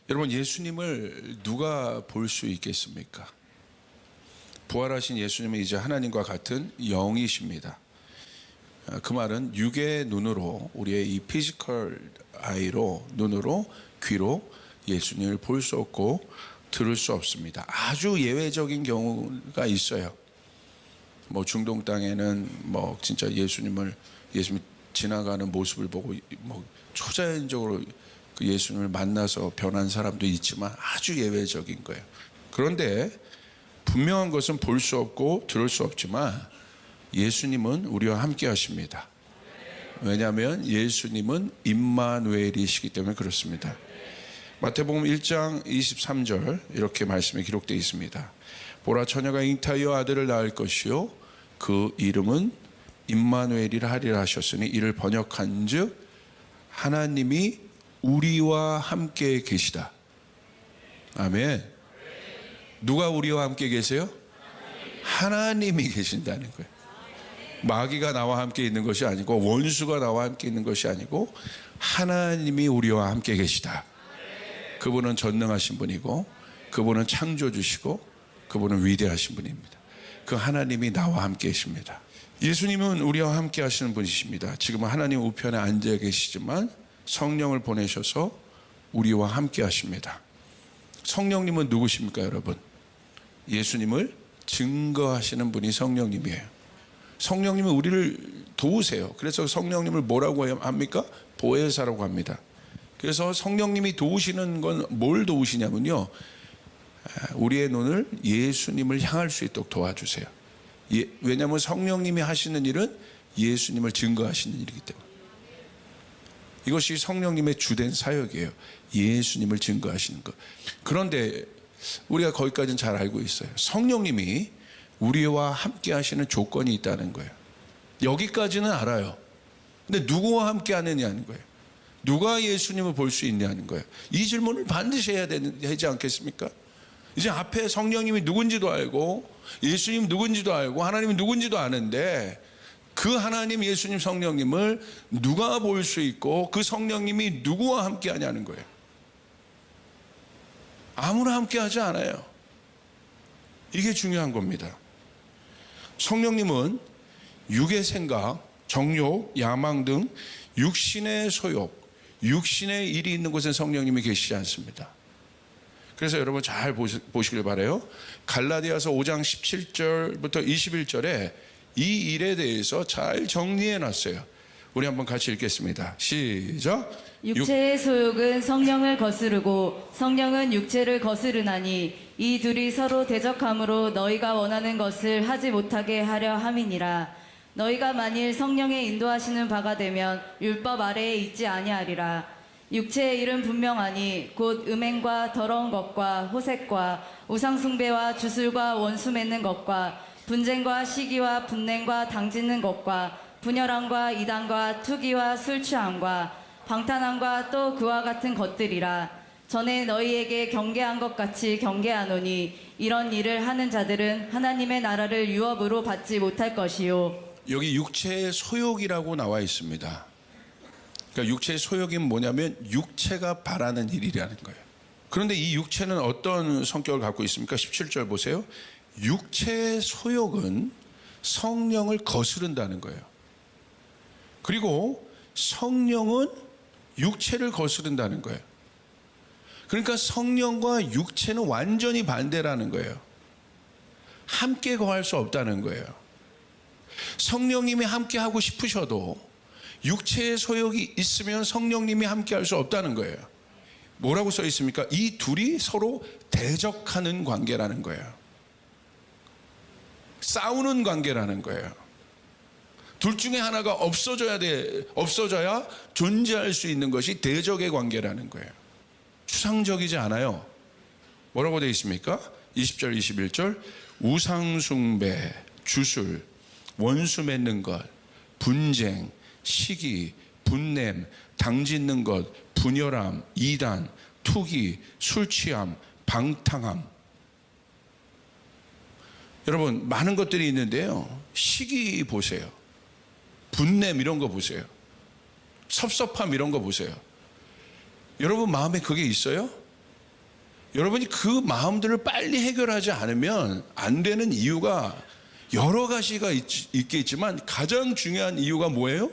여러분, 예수님을 누가 볼 수 있겠습니까? 부활하신 예수님은 이제 하나님과 같은 영이십니다. 그 말은 육의 눈으로, 우리의 이 피지컬 아이로, 눈으로, 귀로 예수님을 볼 수 없고 들을 수 없습니다. 아주 예외적인 경우가 있어요. 뭐 중동 땅에는 뭐 진짜 예수님 지나가는 모습을 보고 뭐 초자연적으로 그 예수님을 만나서 변한 사람도 있지만 아주 예외적인 거예요. 그런데 분명한 것은 볼 수 없고 들을 수 없지만 예수님은 우리와 함께 하십니다. 왜냐하면 예수님은 임마누엘이시기 때문에 그렇습니다. 마태복음 1장 23절 이렇게 말씀이 기록되어 있습니다. 보라, 처녀가 잉타하여 아들을 낳을 것이요 그 이름은 임마누엘이라 하리라 하셨으니 이를 번역한 즉 하나님이 우리와 함께 계시다. 아멘. 누가 우리와 함께 계세요? 하나님이 계신다는 거예요. 마귀가 나와 함께 있는 것이 아니고 원수가 나와 함께 있는 것이 아니고 하나님이 우리와 함께 계시다. 그분은 전능하신 분이고 그분은 창조주시고 그분은 위대하신 분입니다. 그 하나님이 나와 함께 계십니다. 예수님은 우리와 함께 하시는 분이십니다. 지금은 하나님 우편에 앉아 계시지만 성령을 보내셔서 우리와 함께 하십니다. 성령님은 누구십니까, 여러분? 예수님을 증거하시는 분이 성령님이에요. 성령님은 우리를 도우세요. 그래서 성령님을 뭐라고 합니까? 보혜사라고 합니다. 그래서 성령님이 도우시는 건 뭘 도우시냐면요, 우리의 눈을 예수님을 향할 수 있도록 도와주세요. 왜냐하면 성령님이 하시는 일은 예수님을 증거하시는 일이기 때문에. 이것이 성령님의 주된 사역이에요. 예수님을 증거하시는 것. 그런데 우리가 거기까지는 잘 알고 있어요. 성령님이 우리와 함께 하시는 조건이 있다는 거예요. 여기까지는 알아요. 근데 누구와 함께 하느냐는 거예요. 누가 예수님을 볼 수 있냐는 거예요. 이 질문을 반드시 해야 되지 않겠습니까? 이제 앞에 성령님이 누군지도 알고 예수님 누군지도 알고 하나님이 누군지도 아는데 그 하나님, 예수님, 성령님을 누가 볼 수 있고 그 성령님이 누구와 함께 하냐는 거예요. 아무나 함께 하지 않아요. 이게 중요한 겁니다. 성령님은 육의 생각, 정욕, 야망 등 육신의 소욕, 육신의 일이 있는 곳에 성령님이 계시지 않습니다. 그래서 여러분 잘 보시길 바라요. 갈라디아서 5장 17절부터 21절에 이 일에 대해서 잘 정리해 놨어요. 우리 한번 같이 읽겠습니다. 시작. 육체의 소욕은 성령을 거스르고 성령은 육체를 거스르나니 이 둘이 서로 대적함으로 너희가 원하는 것을 하지 못하게 하려 함이니라. 너희가 만일 성령의 인도하시는 바가 되면 율법 아래에 있지 아니하리라. 육체의 일은 분명하니 곧 음행과 더러운 것과 호색과 우상숭배와 주술과 원수 맺는 것과 분쟁과 시기와 분냄과 당짓는 것과 분열함과 이단과 투기와 술 취함과 방탕함과 또 그와 같은 것들이라. 전에 너희에게 경계한 것 같이 경계하노니 이런 일을 하는 자들은 하나님의 나라를 유업으로 받지 못할 것이요. 여기 육체의 소욕이라고 나와 있습니다. 그러니까 육체의 소욕이 뭐냐면 육체가 바라는 일이라는 거예요. 그런데 이 육체는 어떤 성격을 갖고 있습니까? 17절 보세요. 육체의 소욕은 성령을 거스른다는 거예요. 그리고 성령은 육체를 거스른다는 거예요. 그러니까 성령과 육체는 완전히 반대라는 거예요. 함께 거할 수 없다는 거예요. 성령님이 함께 하고 싶으셔도 육체의 소욕이 있으면 성령님이 함께 할 수 없다는 거예요. 뭐라고 써 있습니까? 이 둘이 서로 대적하는 관계라는 거예요. 싸우는 관계라는 거예요. 둘 중에 하나가 없어져야 존재할 수 있는 것이 대적의 관계라는 거예요. 추상적이지 않아요. 뭐라고 되어 있습니까? 20절, 21절. 우상숭배, 주술, 원수 맺는 것, 분쟁, 시기, 분냄, 당짓는 것, 분열함, 이단, 투기, 술취함, 방탕함. 여러분, 많은 것들이 있는데요. 시기 보세요. 분냄 이런 거 보세요. 섭섭함 이런 거 보세요. 여러분 마음에 그게 있어요? 여러분이 그 마음들을 빨리 해결하지 않으면 안 되는 이유가 여러 가지가 있겠지만 가장 중요한 이유가 뭐예요?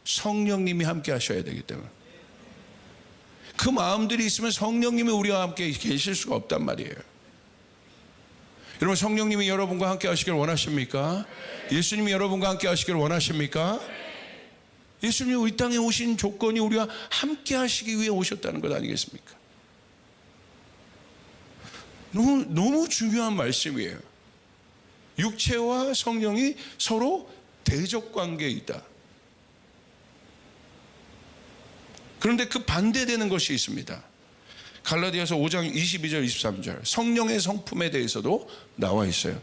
성령님이 함께 하셔야 되기 때문에. 그 마음들이 있으면 성령님이 우리와 함께 계실 수가 없단 말이에요. 여러분, 성령님이 여러분과 함께 하시길 원하십니까? 예수님이 여러분과 함께 하시길 원하십니까? 예수님이 이 땅에 오신 조건이 우리와 함께 하시기 위해 오셨다는 것 아니겠습니까? 너무 중요한 말씀이에요. 육체와 성령이 서로 대적 관계에 있다. 그런데 그 반대되는 것이 있습니다. 갈라디아서 5장 22절 23절 성령의 성품에 대해서도 나와 있어요.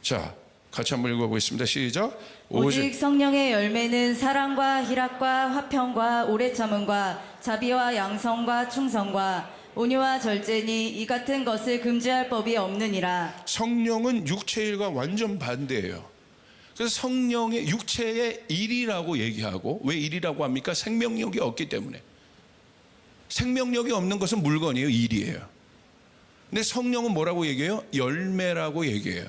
자, 같이 한번 읽어보겠습니다. 시작. 오직 성령의 열매는 사랑과 희락과 화평과 오래 참음과 자비와 양성과 충성과 온유와 절제니 이 같은 것을 금지할 법이 없느니라. 성령은 육체의 일과 완전 반대예요. 그래서 성령의 육체의 일이라고 얘기하고, 왜 일이라고 합니까? 생명력이 없기 때문에. 생명력이 없는 것은 물건이에요. 일이에요. 근데 성령은 뭐라고 얘기해요? 열매라고 얘기해요.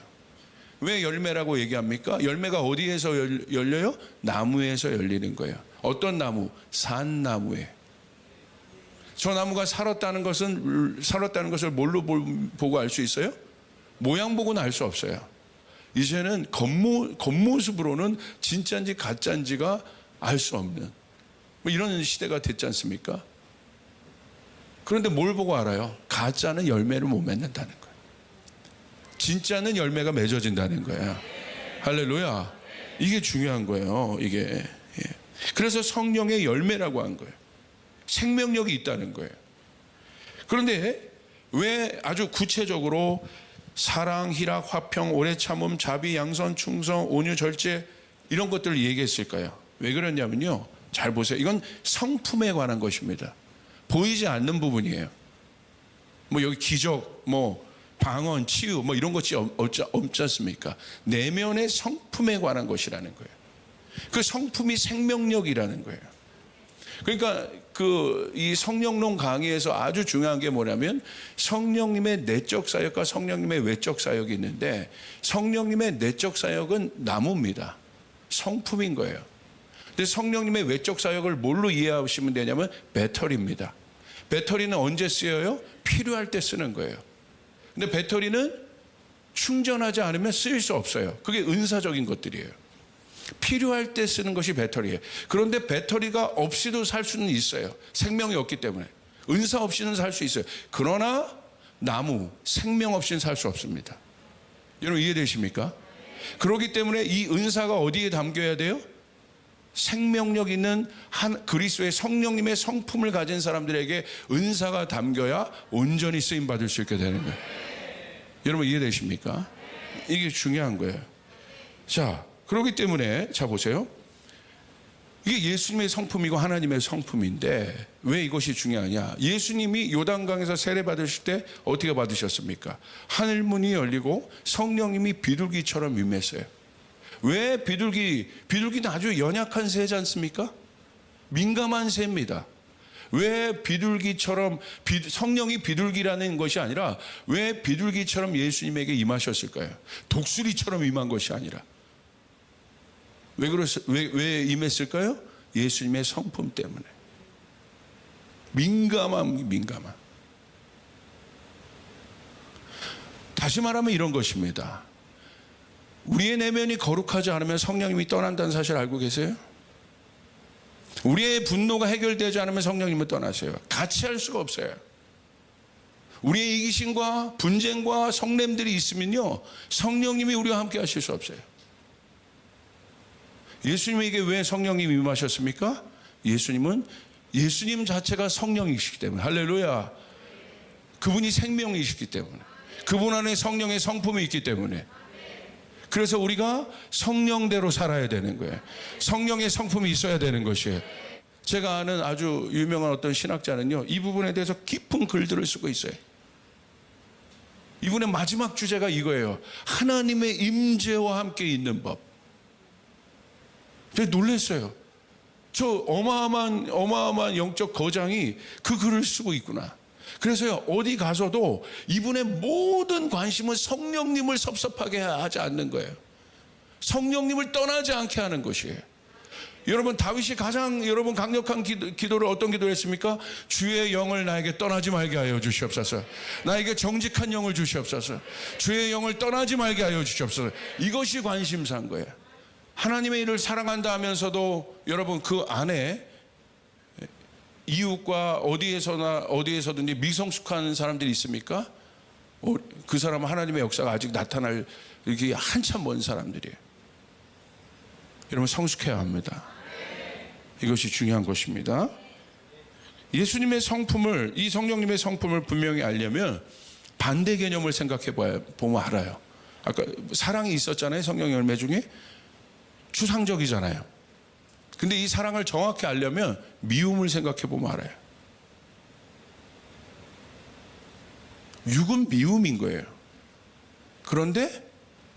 왜 열매라고 얘기합니까? 열매가 어디에서 열려요? 나무에서 열리는 거예요. 어떤 나무? 산나무에. 저 나무가 살았다는 것을 뭘로 보고 알 수 있어요? 모양 보고는 알 수 없어요. 이제는 겉모습으로는 진짜인지 가짜인지가 알 수 없는 뭐 이런 시대가 됐지 않습니까? 그런데 뭘 보고 알아요? 가짜는 열매를 못 맺는다는 거예요. 진짜는 열매가 맺어진다는 거예요. 할렐루야. 이게 중요한 거예요. 이게. 그래서 성령의 열매라고 한 거예요. 생명력이 있다는 거예요. 그런데 왜 아주 구체적으로 사랑, 희락, 화평, 오래 참음, 자비, 양선, 충성, 온유, 절제 이런 것들을 얘기했을까요? 왜 그러냐면요, 잘 보세요. 이건 성품에 관한 것입니다. 보이지 않는 부분이에요. 뭐 여기 기적, 뭐 방언, 치유, 뭐 이런 것이 없지 않습니까? 내면의 성품에 관한 것이라는 거예요. 그 성품이 생명력이라는 거예요. 그러니까 이 성령론 강의에서 아주 중요한 게 뭐냐면 성령님의 내적 사역과 성령님의 외적 사역이 있는데, 성령님의 내적 사역은 나무입니다. 성품인 거예요. 근데 성령님의 외적 사역을 뭘로 이해하시면 되냐면 배터리입니다. 배터리는 언제 쓰여요? 필요할 때 쓰는 거예요. 근데 배터리는 충전하지 않으면 쓰일 수 없어요. 그게 은사적인 것들이에요. 필요할 때 쓰는 것이 배터리예요. 그런데 배터리가 없이도 살 수는 있어요. 생명이 없기 때문에. 은사 없이는 살 수 있어요. 그러나 나무, 생명 없이는 살 수 없습니다. 여러분 이해되십니까? 그렇기 때문에 이 은사가 어디에 담겨야 돼요? 생명력 있는 그리스도의 성령님의 성품을 가진 사람들에게 은사가 담겨야 온전히 쓰임받을 수 있게 되는 거예요. 여러분 이해되십니까? 이게 중요한 거예요. 자, 그렇기 때문에 자 보세요. 이게 예수님의 성품이고 하나님의 성품인데 왜 이것이 중요하냐? 예수님이 요단강에서 세례 받으실 때 어떻게 받으셨습니까? 하늘문이 열리고 성령님이 비둘기처럼 임했어요. 왜 비둘기는 아주 연약한 새지 않습니까? 민감한 새입니다. 왜 비둘기처럼 성령이 비둘기라는 것이 아니라 왜 비둘기처럼 예수님에게 임하셨을까요? 독수리처럼 임한 것이 아니라 왜 임했을까요? 예수님의 성품 때문에. 민감한. 다시 말하면 이런 것입니다. 우리의 내면이 거룩하지 않으면 성령님이 떠난다는 사실 알고 계세요? 우리의 분노가 해결되지 않으면 성령님은 떠나세요. 같이 할 수가 없어요. 우리의 이기심과 분쟁과 성냄들이 있으면요, 성령님이 우리와 함께 하실 수 없어요. 예수님에게 왜 성령님이 임하셨습니까? 예수님 자체가 성령이시기 때문에. 할렐루야. 그분이 생명이시기 때문에. 그분 안에 성령의 성품이 있기 때문에. 그래서 우리가 성령대로 살아야 되는 거예요. 성령의 성품이 있어야 되는 것이에요. 제가 아는 아주 유명한 어떤 신학자는요, 이 부분에 대해서 깊은 글들을 쓰고 있어요. 이분의 마지막 주제가 이거예요. 하나님의 임재와 함께 있는 법. 제가 놀랐어요. 저 어마어마한 영적 거장이 그 글을 쓰고 있구나. 그래서요, 어디 가서도 이분의 모든 관심은 성령님을 섭섭하게 하지 않는 거예요. 성령님을 떠나지 않게 하는 것이에요. 여러분, 다윗이 가장 여러분 강력한 기도를 어떤 기도를 했습니까? 주의 영을 나에게 떠나지 말게 하여 주시옵소서. 나에게 정직한 영을 주시옵소서. 주의 영을 떠나지 말게 하여 주시옵소서. 이것이 관심사인 거예요. 하나님의 일을 사랑한다 하면서도 여러분 그 안에 이웃과 어디에서든지 미성숙한 사람들이 있습니까? 그 사람은 하나님의 역사가 아직 나타날 이렇게 한참 먼 사람들이에요. 여러분, 성숙해야 합니다. 이것이 중요한 것입니다. 예수님의 성품을, 이 성령님의 성품을 분명히 알려면 반대 개념을 생각해 보면 알아요. 아까 사랑이 있었잖아요. 성령 열매 중에 추상적이잖아요. 근데 이 사랑을 정확히 알려면 미움을 생각해 보면 알아요. 육은 미움인 거예요. 그런데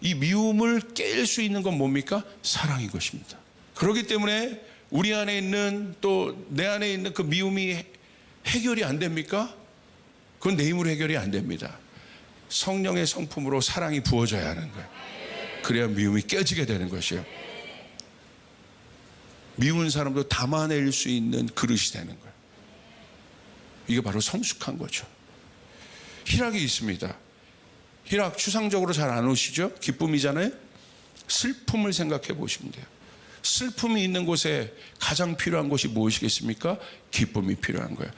이 미움을 깰 수 있는 건 뭡니까? 사랑인 것입니다. 그렇기 때문에 우리 안에 있는, 또 내 안에 있는 그 미움이 해결이 안 됩니까? 그건 내 힘으로 해결이 안 됩니다. 성령의 성품으로 사랑이 부어져야 하는 거예요. 그래야 미움이 깨지게 되는 것이에요. 미운 사람도 담아낼 수 있는 그릇이 되는 거예요. 이게 바로 성숙한 거죠. 희락이 있습니다. 희락 추상적으로 잘 안 오시죠? 기쁨이잖아요. 슬픔을 생각해 보시면 돼요. 슬픔이 있는 곳에 가장 필요한 것이 무엇이겠습니까? 기쁨이 필요한 거예요.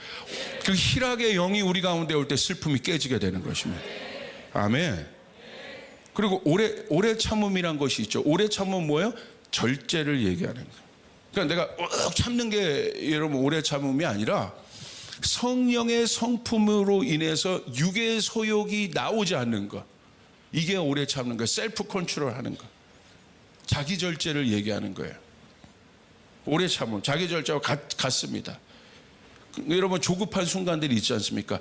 그 희락의 영이 우리 가운데 올 때 슬픔이 깨지게 되는 것입니다. 아멘. 그리고 오래 참음이란 것이 있죠. 오래 참음은 뭐예요? 절제를 얘기하는 거예요. 그러니까 내가 꾹 참는 게 여러분 오래 참음이 아니라 성령의 성품으로 인해서 육의 소욕이 나오지 않는 것, 이게 오래 참는 거예요. 셀프 컨트롤 하는 것, 자기 절제를 얘기하는 거예요. 오래 참음, 자기 절제와 같습니다. 여러분, 조급한 순간들이 있지 않습니까?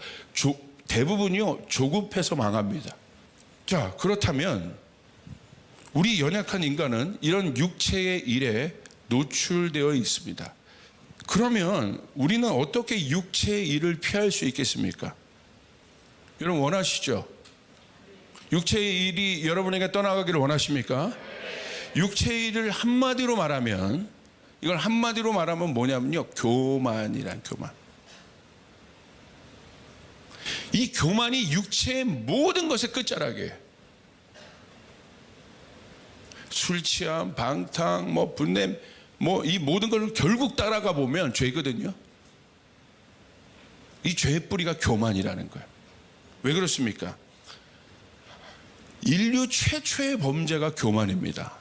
대부분이요 조급해서 망합니다. 자, 그렇다면 우리 연약한 인간은 이런 육체의 일에 노출되어 있습니다. 그러면 우리는 어떻게 육체의 일을 피할 수 있겠습니까? 여러분, 원하시죠? 육체의 일이 여러분에게 떠나가기를 원하십니까? 육체의 일을 한마디로 말하면, 이걸 한마디로 말하면 뭐냐면요, 교만이란 교만. 이 교만이 육체의 모든 것의 끝자락이에요. 술 취함, 방탕, 분냄, 이 모든 걸 결국 따라가 보면 죄거든요. 이 죄의 뿌리가 교만이라는 거예요. 왜 그렇습니까? 인류 최초의 범죄가 교만입니다.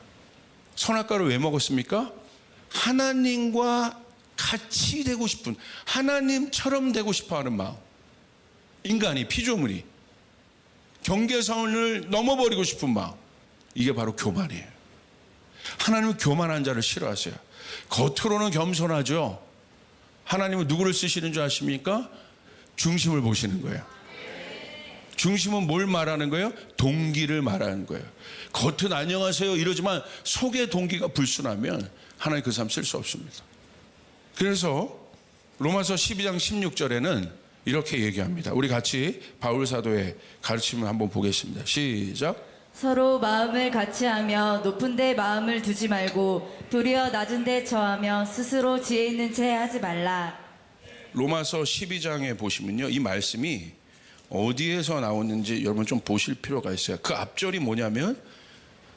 선악과를 왜 먹었습니까? 하나님과 같이 되고 싶은, 하나님처럼 되고 싶어 하는 마음. 인간이, 피조물이 경계선을 넘어버리고 싶은 마음. 이게 바로 교만이에요. 하나님은 교만한 자를 싫어하세요. 겉으로는 겸손하죠. 하나님은 누구를 쓰시는 줄 아십니까? 중심을 보시는 거예요. 중심은 뭘 말하는 거예요? 동기를 말하는 거예요. 겉은 안녕하세요 이러지만 속의 동기가 불순하면 하나님 그 사람 쓸 수 없습니다. 그래서 로마서 12장 16절에는 이렇게 얘기합니다. 우리 같이 바울 사도의 가르침을 한번 보겠습니다. 시작. 서로 마음을 같이하며 높은 데 마음을 두지 말고 도리어 낮은 데 처하며 스스로 지혜 있는 채 하지 말라. 로마서 12장에 보시면요, 이 말씀이 어디에서 나오는지 여러분 좀 보실 필요가 있어요. 그 앞절이 뭐냐면,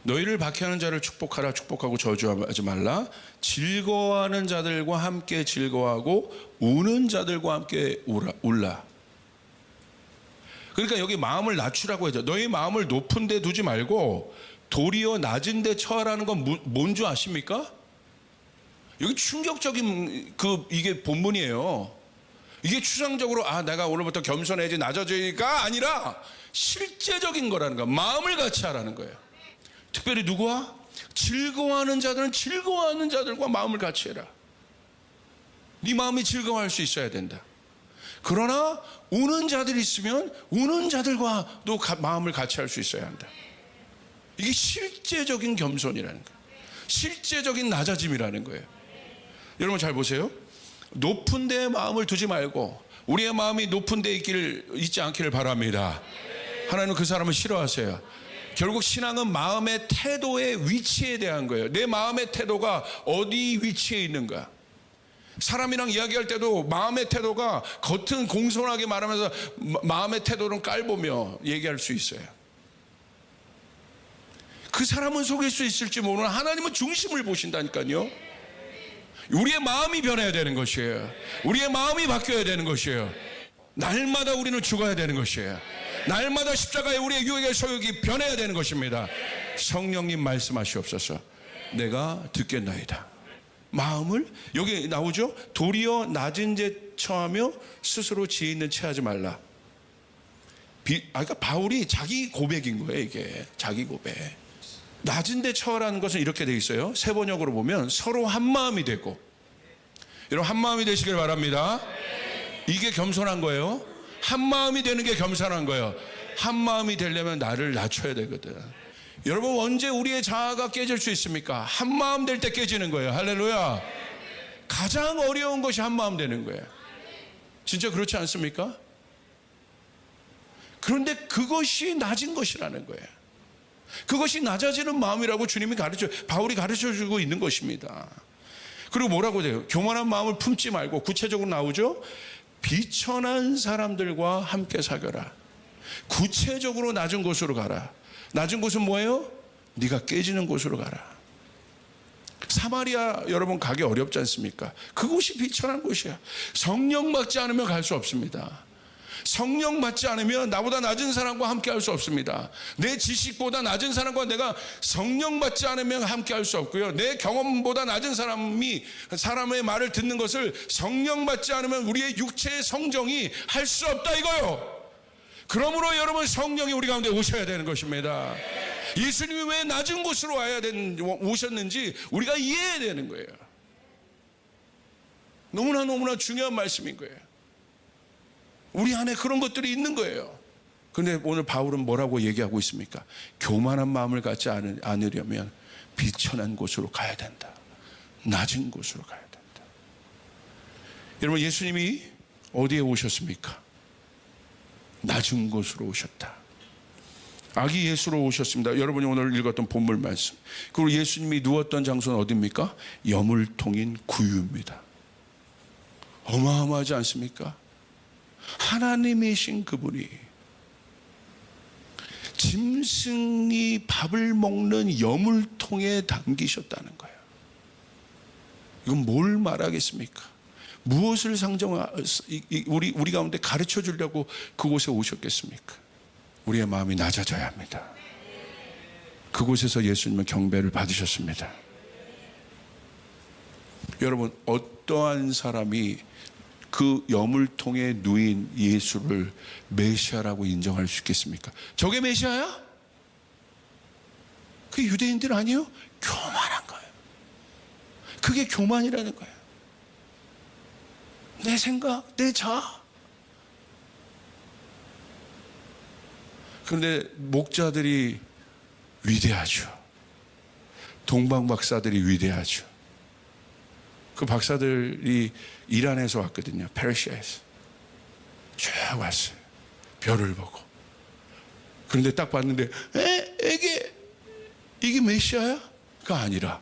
너희를 박해하는 자를 축복하라, 축복하고 저주하지 말라. 즐거워하는 자들과 함께 즐거워하고 우는 자들과 함께 울라. 그러니까 여기 마음을 낮추라고 하죠. 너희 마음을 높은 데 두지 말고 도리어 낮은 데 처하라는 건 뭔 줄 아십니까? 여기 충격적인 이게 본문이에요. 이게 추상적으로 내가 오늘부터 겸손해지 낮아지기가 아니라 실제적인 거라는 거야. 마음을 같이 하라는 거예요. 특별히 누구와? 즐거워하는 자들은 즐거워하는 자들과 마음을 같이 해라. 네 마음이 즐거워할 수 있어야 된다. 그러나 우는 자들이 있으면 우는 자들과도 마음을 같이 할 수 있어야 한다. 이게 실제적인 겸손이라는 거예요. 실제적인 낮아짐이라는 거예요. 여러분 잘 보세요. 높은 데에 마음을 두지 말고 우리의 마음이 높은 데에 있지 않기를 바랍니다. 하나님은 그 사람을 싫어하세요. 결국 신앙은 마음의 태도의 위치에 대한 거예요. 내 마음의 태도가 어디 위치에 있는가. 사람이랑 이야기할 때도 마음의 태도가 겉은 공손하게 말하면서 마음의 태도는 깔보며 얘기할 수 있어요. 그 사람은 속일 수 있을지 모르는 하나님은 중심을 보신다니까요. 우리의 마음이 변해야 되는 것이에요. 우리의 마음이 바뀌어야 되는 것이에요. 날마다 우리는 죽어야 되는 것이에요. 날마다 십자가에 우리의 유익의 소욕이 변해야 되는 것입니다. 성령님 말씀하시옵소서. 내가 듣겠나이다. 마음을 여기 나오죠. 도리어 낮은 데 처하며 스스로 지혜 있는 채 하지 말라. 그러니까 바울이 자기 고백인 거예요. 이게 자기 고백. 낮은 데 처하라는 것은 이렇게 돼 있어요. 세 번역으로 보면 서로 한 마음이 되고. 여러분 한 마음이 되시길 바랍니다. 이게 겸손한 거예요. 한 마음이 되는 게 겸손한 거예요. 한 마음이 되려면 나를 낮춰야 되거든. 여러분 언제 우리의 자아가 깨질 수 있습니까? 한 마음 될 때 깨지는 거예요. 할렐루야. 가장 어려운 것이 한 마음 되는 거예요. 진짜 그렇지 않습니까? 그런데 그것이 낮은 것이라는 거예요. 그것이 낮아지는 마음이라고 주님이 바울이 가르쳐주고 있는 것입니다. 그리고 뭐라고 돼요? 교만한 마음을 품지 말고 구체적으로 나오죠. 비천한 사람들과 함께 사겨라. 구체적으로 낮은 곳으로 가라. 낮은 곳은 뭐예요? 네가 깨지는 곳으로 가라. 사마리아 여러분 가기 어렵지 않습니까? 그곳이 비천한 곳이야. 성령 받지 않으면 갈 수 없습니다. 성령 받지 않으면 나보다 낮은 사람과 함께 할 수 없습니다. 내 지식보다 낮은 사람과 내가 성령 받지 않으면 함께 할 수 없고요. 내 경험보다 낮은 사람의 말을 듣는 것을 성령 받지 않으면 우리의 육체의 성정이 할 수 없다 이거요. 그러므로 여러분 성령이 우리 가운데 오셔야 되는 것입니다. 예수님이 왜 낮은 곳으로 오셨는지 우리가 이해해야 되는 거예요. 너무나 중요한 말씀인 거예요. 우리 안에 그런 것들이 있는 거예요. 그런데 오늘 바울은 뭐라고 얘기하고 있습니까? 교만한 마음을 갖지 않으려면 비천한 곳으로 가야 된다. 낮은 곳으로 가야 된다. 여러분 예수님이 어디에 오셨습니까? 낮은 곳으로 오셨다. 아기 예수로 오셨습니다. 여러분이 오늘 읽었던 본문 말씀. 그리고 예수님이 누웠던 장소는 어디입니까? 여물통인 구유입니다. 어마어마하지 않습니까? 하나님이신 그분이 짐승이 밥을 먹는 여물통에 담기셨다는 거예요. 이건 뭘 말하겠습니까? 무엇을 우리 가운데 가르쳐 주려고 그곳에 오셨겠습니까? 우리의 마음이 낮아져야 합니다. 그곳에서 예수님은 경배를 받으셨습니다. 여러분 어떠한 사람이 그 여물통에 누인 예수를 메시아라고 인정할 수 있겠습니까? 저게 메시아야? 그 유대인들 아니에요? 교만한 거예요. 그게 교만이라는 거예요. 내 생각, 내 자아. 그런데 목자들이 위대하죠. 동방 박사들이 위대하죠. 그 박사들이 이란에서 왔거든요. 페르시아에서 쭉 왔어요. 별을 보고. 그런데 딱 봤는데 이게 메시아야? 가 아니라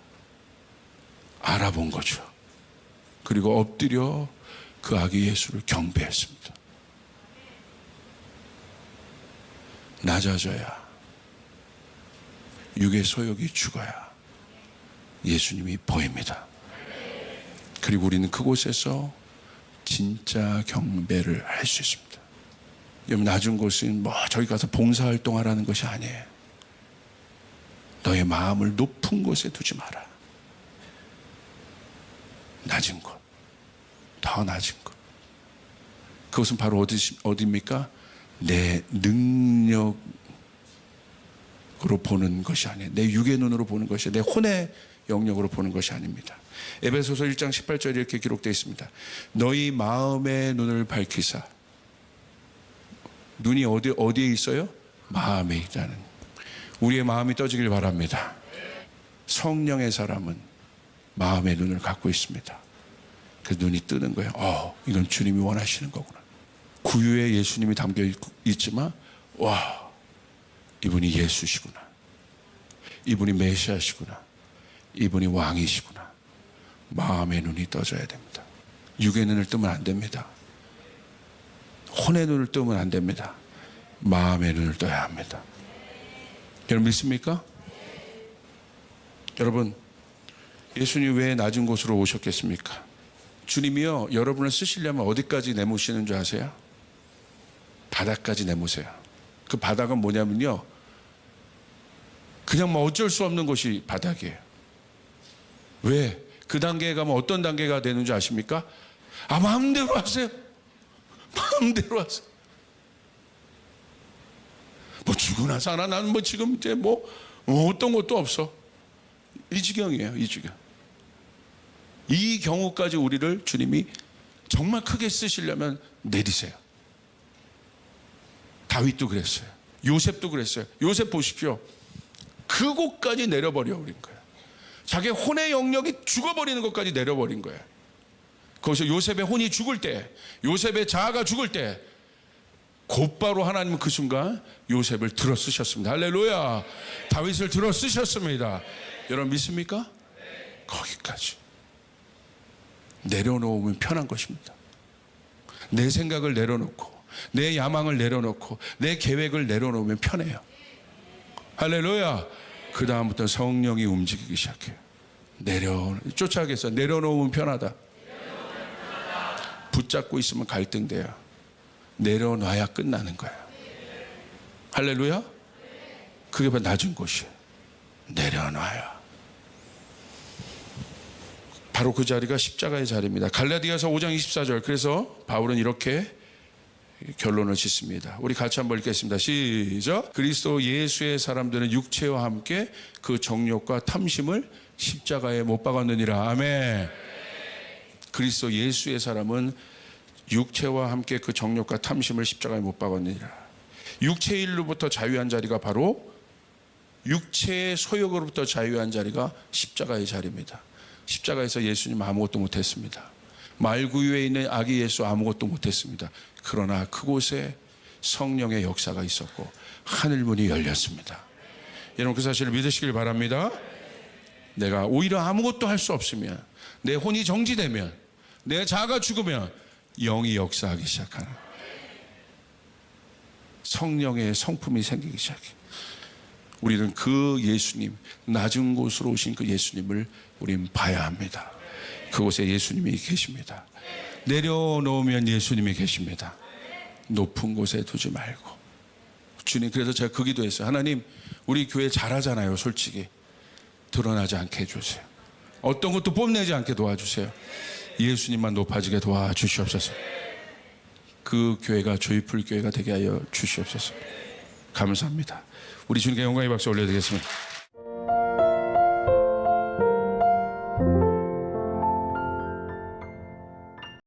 알아본 거죠. 그리고 엎드려 그 아기 예수를 경배했습니다. 낮아져야, 육의 소욕이 죽어야 예수님이 보입니다. 그리고 우리는 그곳에서 진짜 경배를 할 수 있습니다. 여러분 낮은 곳은 저기 가서 봉사활동하라는 것이 아니에요. 너의 마음을 높은 곳에 두지 마라. 낮은 곳, 더 낮은 곳. 그것은 바로 어디입니까? 내 능력으로 보는 것이 아니에요. 내 육의 눈으로 보는 것이, 내 혼의 영역으로 보는 것이 아닙니다. 에베소서 1장 18절에 이렇게 기록되어 있습니다. 너희 마음의 눈을 밝히사. 눈이 어디에 있어요? 마음에 있다는. 우리의 마음이 떠지길 바랍니다. 성령의 사람은 마음의 눈을 갖고 있습니다. 그래서 눈이 뜨는 거예요. 이건 주님이 원하시는 거구나. 구유에 예수님이 담겨 있지만 와, 이분이 예수시구나. 이분이 메시아시구나. 이분이 왕이시구나. 마음의 눈이 떠져야 됩니다. 육의 눈을 뜨면 안 됩니다. 혼의 눈을 뜨면 안 됩니다. 마음의 눈을 떠야 합니다. 여러분 믿습니까? 여러분, 예수님 왜 낮은 곳으로 오셨겠습니까? 주님이요, 여러분을 쓰시려면 어디까지 내모시는 줄 아세요? 바닥까지 내모세요. 그 바닥은 뭐냐면요, 그냥 뭐 어쩔 수 없는 곳이 바닥이에요. 왜? 그 단계에 가면 어떤 단계가 되는 줄 아십니까? 마음대로 하세요. 마음대로 하세요. 뭐 죽으나 사나 나는 뭐 지금 이제 뭐 어떤 것도 없어. 이 지경이에요. 이 지경. 이 경우까지 우리를 주님이 정말 크게 쓰시려면 내리세요. 다윗도 그랬어요. 요셉도 그랬어요. 요셉 보십시오. 그곳까지 내려버려 버린 거예요. 자기 혼의 영역이 죽어버리는 것까지 내려버린 거예요. 거기서 요셉의 혼이 죽을 때, 요셉의 자아가 죽을 때 곧바로 하나님은 그 순간 요셉을 들어 쓰셨습니다. 할렐루야. 다윗을 들어 쓰셨습니다. 여러분 믿습니까? 거기까지 내려놓으면 편한 것입니다. 내 생각을 내려놓고 내 야망을 내려놓고 내 계획을 내려놓으면 편해요. 할렐루야. 그 다음부터 성령이 움직이기 시작해요. 쫓아가겠어. 내려놓으면 편하다. 붙잡고 있으면 갈등돼요. 내려놔야 끝나는 거예요. 할렐루야. 그게 바로 낮은 곳이에요. 내려놔요. 바로 그 자리가 십자가의 자리입니다. 갈라디아서 5장 24절. 그래서 바울은 이렇게 결론을 짓습니다. 우리 같이 한번 읽겠습니다. 시작. 그리스도 예수의 사람들은 육체와 함께 그 정욕과 탐심을 십자가에 못 박았느니라. 아멘. 그리스도 예수의 사람은 육체와 함께 그 정욕과 탐심을 십자가에 못 박았느니라. 육체의 일로부터 자유한 자리가 바로 육체의 소욕으로부터 자유한 자리가 십자가의 자리입니다. 십자가에서 예수님 아무것도 못했습니다. 말구유에 있는 아기 예수 아무것도 못했습니다. 그러나 그곳에 성령의 역사가 있었고 하늘문이 열렸습니다. 여러분 그 사실을 믿으시길 바랍니다. 내가 오히려 아무것도 할 수 없으면, 내 혼이 정지되면, 내 자아가 죽으면 영이 역사하기 시작하는, 성령의 성품이 생기기 시작해요. 우리는 그 예수님, 낮은 곳으로 오신 그 예수님을 우리는 봐야 합니다. 그곳에 예수님이 계십니다. 내려놓으면 예수님이 계십니다. 높은 곳에 두지 말고. 주님, 그래서 제가 그 기도했어요. 하나님, 우리 교회 잘하잖아요. 솔직히 드러나지 않게 해주세요. 어떤 것도 뽐내지 않게 도와주세요. 예수님만 높아지게 도와주시옵소서. 그 교회가 조이풀 교회가 되게 하여 주시옵소서. 감사합니다. 우리 주님께 영광의 박수 올려드리겠습니다.